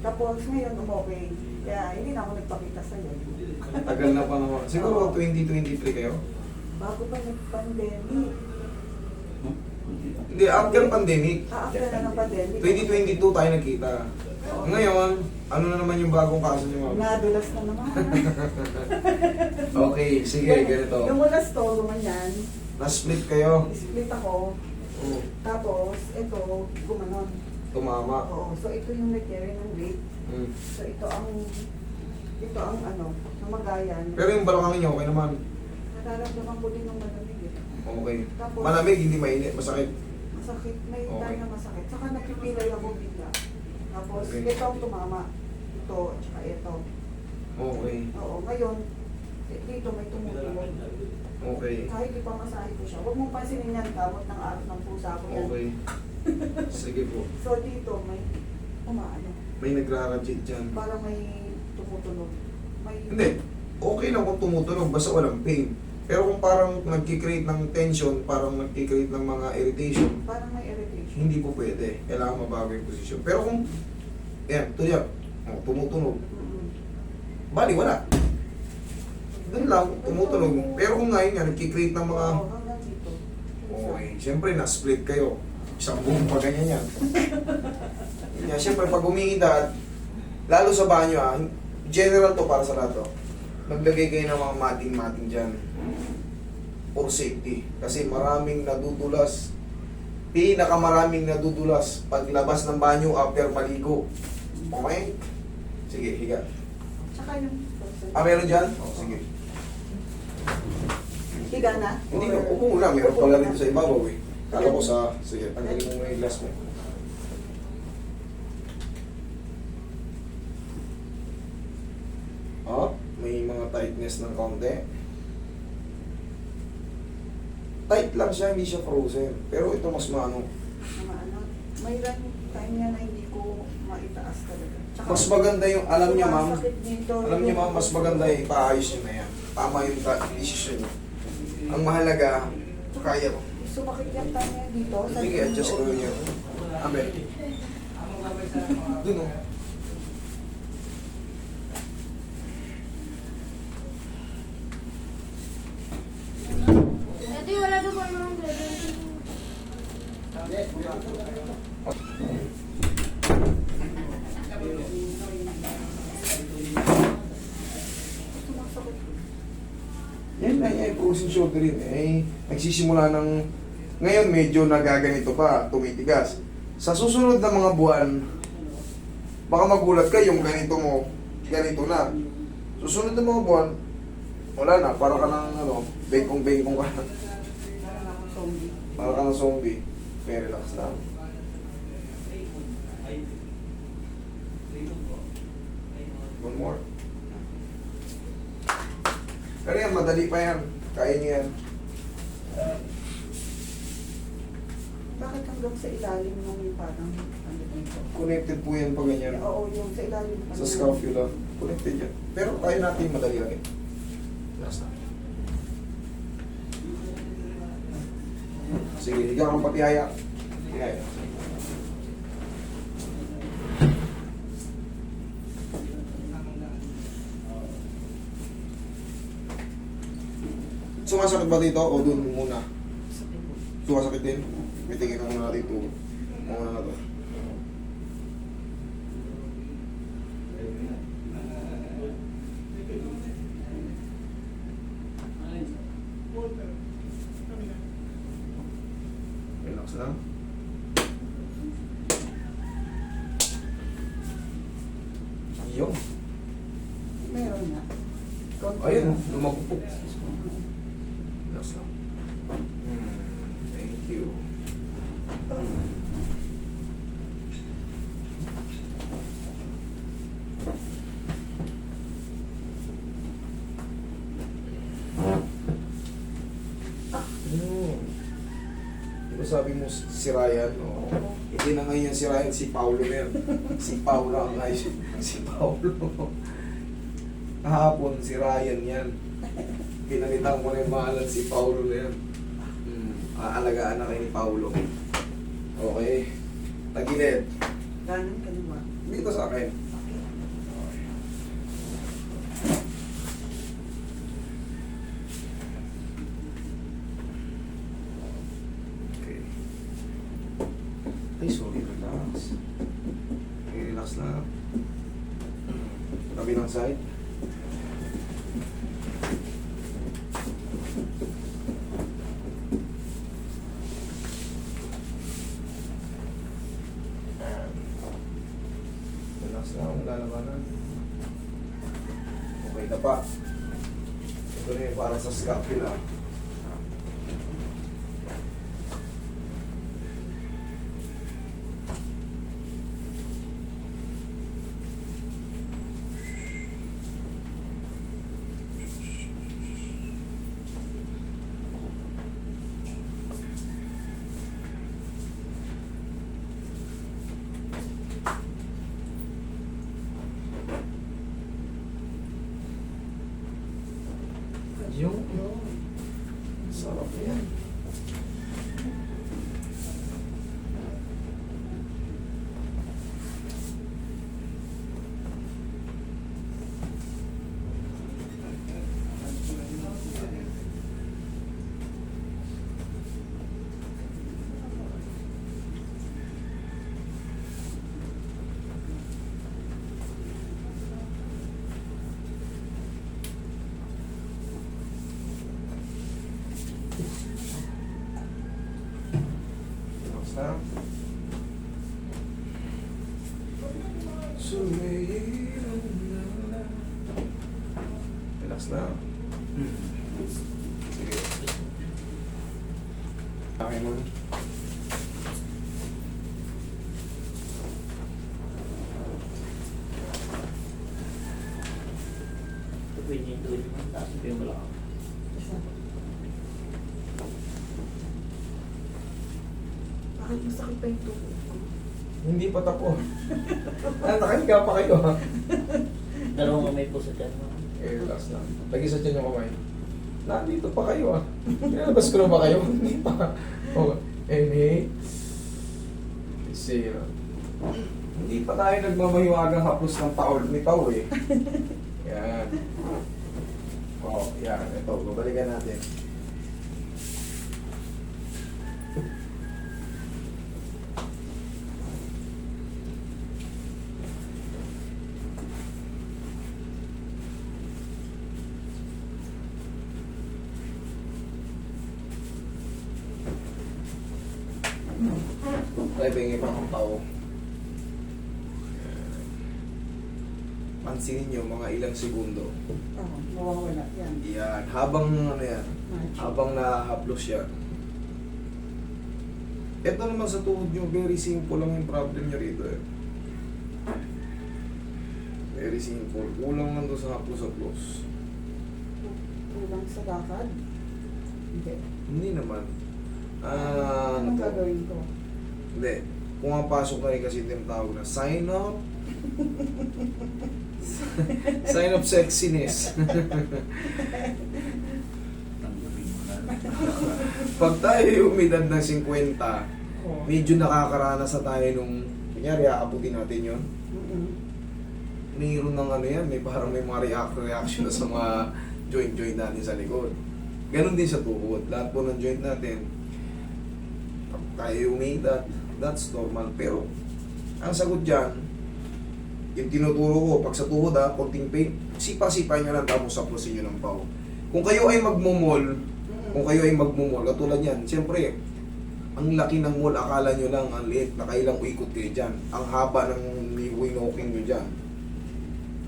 Tapos ngayon umokay. Kaya hindi na ako nagpakita sa'yo. Tagal na pa naman. Siguro 2023 kayo? Bago pa nag-pandemic. Hindi, after pandemic. After na ng pandemic. 2022 tayo nagkita. Ngayon, ano na naman yung bagong kaso niyo, ma'am? Nadulas na naman. Okay, sige, ganito. Yung ulas to, gumanyan. Na-split kayo. Split ako. Oo. Tapos, ito, gumanon. Tumama. Oo. So, ito yung nag-carry ng weight. Mm. So, ito ang ano, namagayan. Pero yung balakang niyo, okay naman. Nararamdaman ko din ng malamig eh. Okay. Tapos, Malamig, hindi mainit, masakit. masakit. May Okay. time na masakit. Saka nagpipilay ako bigla. Tapos, Okay. ito ang tumama. Ito, tsaka ito. Okay. Oo, ngayon, dito may tumutulog. Okay. Kahit di pa masahe ko siya. Huwag mong pansinin yan, gamot ng araw ng pusa ko yan. Okay. Sige po. So, dito may umaano. May nagrarajit dyan. Parang may tumutunog. May... Hindi. Okay lang kung tumutunog, basta walang pain. Pero kung parang nagkikreate ng tension, parang nagkikreate ng mga irritation, Parang may irritation. hindi po pwede. Kailangan mabago yung posisyon. Pero kung, yan, tulad, tumutunog, Mm-mm. bali, wala. Doon lang, tumutunog. Pero kung ngayon nga, nagkikreate ng mga, Oo, hanggang dito. okay, siyempre, na-split kayo. Isang buong pa ganyan yan. Yan, siyempre, pag umihidad, lalo sa banyo, general to para sa lahat to. Maglagay kayo ng mga mating-mating dyan. For safety. Kasi maraming nadudulas. Pinakamaraming nadudulas paglabas ng banyo after maligo. Okay? Sige, higa. Tsaka yung... Meron dyan? Sige. Higa na? Hindi ka, upo muna. Meron pala rito sa ibabaw eh. Kala ko sa... Sige, tanggalin mo muna yung glass mo. May mga tightness ng konti. Tight lang siya, hindi siya frozen. Pero ito mas maano. Mga ano, may time niya na hindi ko maitaas talaga. Tsaka, Mas maganda yung, alam niyo ma'am, sumasakit dito, alam niyo ma'am, mas maganda yung ipaayos niyo na yan. Tama yung decision niyo. Ang mahalaga, kaya mo. Sumakit yung time niya dito. sa Sige, adjust ko loob. niyo. Amen. Dun o. Ito yung wala doon mga Sumasakit. Yan na yan, frozen shoulder yun. Nagsisimula ng... Ngayon medyo nagaganito pa, tumitigas. Sa susunod na mga buwan, baka magulat ka yung ganito mo, ganito na. Susunod na mga buwan, wala na, para ka ng ano, bengkong-bengkong ka na. Parang ako zombie. Para ka ng zombie. Okay, relax lang. One more. Pero yan, madali pa yan. Kaya niyo yan. Bakit hanggang sa ilalim nung yung parang ano dito? Connected po yan pag ganyan. Oo, yung sa ilalim. Sa scapula. Connected yan. Pero kaya natin madali lang eh. Relax lang. Sige, higa kang patihaya. Patihaya. Sumasakit ba dito o dun muna? Sumasakit din? Pitingin ka muna natin ito. Muna na to. Relax lang. Ayun. Meron na. Ayun, lumagpok. Relax lang. Thank you. Di ba sabi mo si Ryan? Oo. Hindi na ngayon si Ryan, si Paulo na yan. Si Paulo ang ayos. Si Paulo. Kahapon si Ryan yan. Pinalitan mo na yung mahalan si Paulo na yan. Aalagaan na kayo ni Paulo. Okay. Tagilid. Ganun kaliwa. Dito sa akin. Relax na. Kabilang side. Relax na ang lalabanan. Okay na pa. Ito na yung para sa scapula. Yung sarap yan. Relax na. Relax na. Sige. Okay mo. Pwede yung tuloy mo, taas mo yung balakang. Bakit masakit pa yung tuhod ko? Hindi pa tapos. Nakahiga pa kayo ha. Dalawang kamay po sa tiyan mo. Okay, relax na. Lagi sa tiyan yung kamay. Nandito pa kayo ah. Pinalabas ko na ba kayo? Hindi pa. Okay. Inhale. Exhale. Hindi pa tayo nagmamahiwagang haplos ng taol ni Pao eh. Yan. Oh, yan. Ito, babalikan natin. Try ba yung ibang tao? Pansinin nyo, mga ilang segundo. Oo, mawawala yan. Yan, habang ano yan, Magic. habang nahaplos yan. Ito naman sa tuhod nyo, very simple lang yung problem nyo rito eh. Very simple. Kulang lang doon sa haplos-haplos. Kulang sa lakad. Hindi. Hindi naman. Anong to? gagawin ko? Hindi. Pumapasok na rin kasi yung tawag na sign of sign of sexiness. Tanggapin mo na. Pag tayo yung umidad ng 50, Oo. medyo nakakaranas na tayo nung, kunyari, aabutin natin yun. Mm-mm. Mayroon ng ano yan, may parang may mga reaction na sa mga joint natin sa likod. Ganon din sa tuhod. Lahat po ng joint natin, pag tayo umidad, that's normal. Pero, ang sagot dyan, yung tinuturo ko, pag sa tuhod ha, konting pain, sipa-sipa nyo lang tapos saplosin nyo ng pao. Kung kayo ay magmumol, katulad yan, siyempre, ang laki ng mall, akala nyo lang, ang liit, nakailang ikot kayo dyan. Ang haba ng winoking nyo dyan.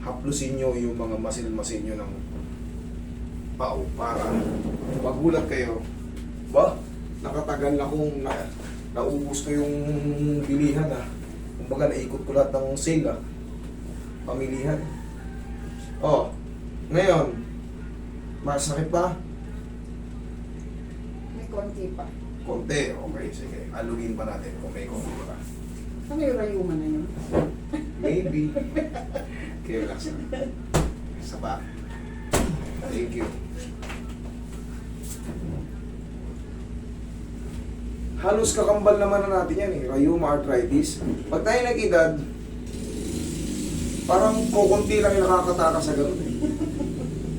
Haplusin nyo yung mga masil-masil nyo ng pao para magulat kayo. Ba? Nakatagal na kong naubos ko yung bilihan ah. Kumbaga naikot ko lahat ng sale ah. Pamilihan. Oh, ngayon, masakit pa? May konti pa. Konti. Okay, sige. Alugin pa natin kung may konti pa. Ano yung rayuman na yun? Maybe. Okay, relax na. Isa pa. Thank you. Halos kakambal naman na natin yan eh. Rheuma arthritis. Pag tayo nag-edad, parang kukunti lang yung nakakataka sa ganun eh.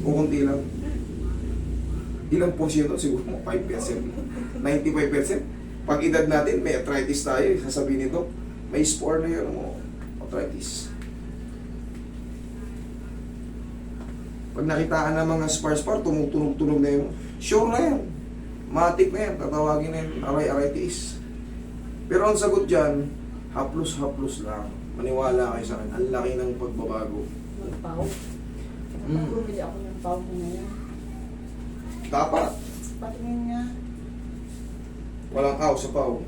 Kukunti lang. Ilang porsyento? Siguro mo 5%. 95%. Pag edad natin, may arthritis tayo. Sasabihin nito, may spore na yun mo. arthritis. Pag nakitaan ng mga spar-spar, tumutunog-tunog na yun. Sure na yan. Matik na yan. Tatawagin na yan, arthritis. Pero ang sagot dyan, haplos-haplos lang. Maniwala kayo sa akin. Ang laki ng pagbabago. Magpaw. Mm. Bumili ako ng paw ko ngayon. Dapat. Patingin niya. Walang aw sa pau.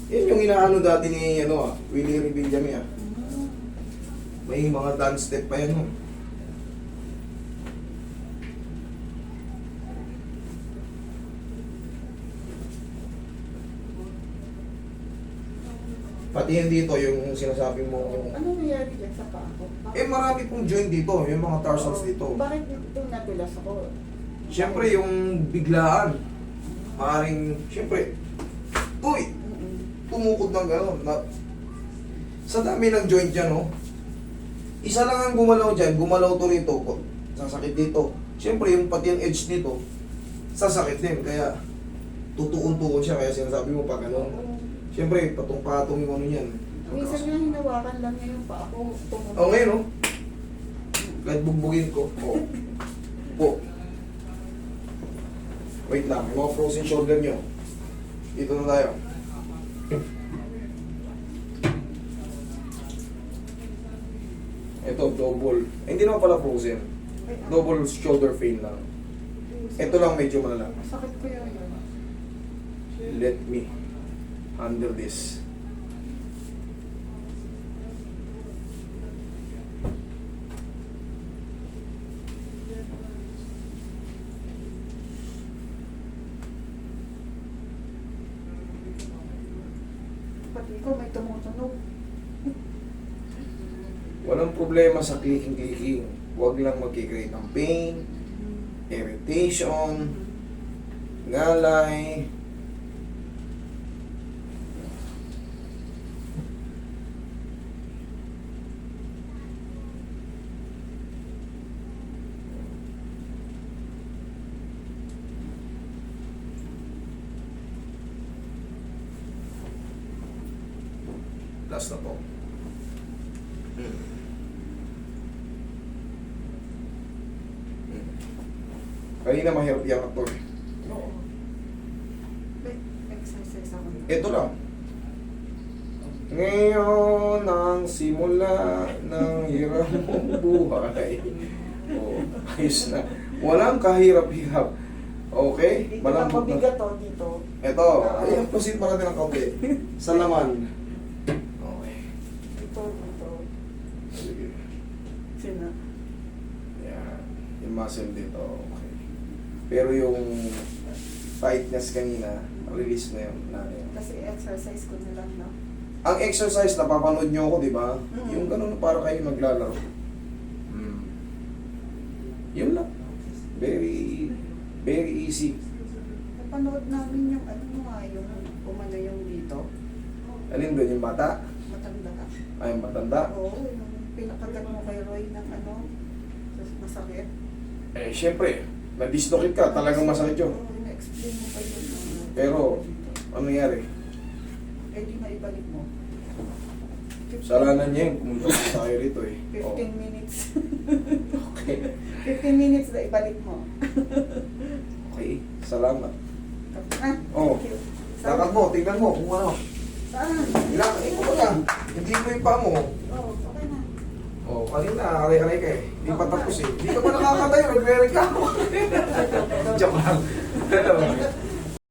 Yan yung inaano dati ni Willie Revillame ah. May mga dance step pa yan. Oh. Pati yan dito, yung sinasabi mo. Ano nangyari dyan sa paa ko? Marami pong joint dito, yung mga tarsals dito. Bakit ito nadulas ako? Siyempre, yung biglaan. Maaring, siyempre, uy! Tumukod ng gano'n. Sa dami ng joint dyan, oh. Isa lang ang gumalaw dyan, gumalaw to rito, sasakit dito. Siyempre, yung pati yung edge nito, sasakit din. Kaya, tutuon-tuon siya. Kaya sinasabi mo pag ano, siyempre, patong-patong yung ano yan. Minsan nga hinawakan lang niya yung paa ko. Oh, ngayon, oh. Kahit bugbugin ko. Oh. Oh. Wait lang, yung mga frozen shoulder nyo. Dito na tayo. Ito, double. Hindi naman pala frozen. Double shoulder pain lang. Ito lang medyo malala. Sakit ko yun. Let me handle this. Pati ko may tumutunog. Walang problema sa clicking-clicking. Huwag lang magkikreate ng pain, irritation, ngalay. Last na po. Kanina mahirap yan to. Oo. May exercise ako. Ito lang. Ngayon ang simula ng hirap mong buhay. Oh, ayos na. Walang kahirap-hirap. Okay? Dito na Malambot na. mabigat to dito. Ito. Ayan, proceed pa natin ng kaunti. Sa laman. Okay. Dito. Sige. Sina. Yan. Yung muscle dito. Okay. Pero yung tightness kanina, release na yun. Kasi exercise ko na lang, no? Ang exercise, napapanood nyo ako, di ba? Mm. Yung ganun para kayo naglalaro. Yun lang. Very, very easy. Napanood namin yung ano nga, yung umano yung dito. Alin doon, yung bata? Matanda ka. Ay, yung matanda? Oo, yung pinakagat mo kay Roy ng ano, masakit. Eh, syempre, na-dislocate ka, talagang masakit yun. Oo, na-explain mo pa yun. Pero, ano nangyari? Eh, di maibalik mo. Salanan niya yun, pumunta sa tayo rito eh. 15 minutes. Okay. 15 minutes na ibalik mo. Okay, salamat. Ah, Oo. thank you. Lakad mo, tingnan mo kung ano. Saan? Ilang, ikaw pa lang. Hindi mo yung paa mo. Oo, okay na. Oh, kanina, aray-aray ka eh. Hindi pa tapos eh. Hindi ka pa nakakatayo, nagre-reklamo. Joke lang.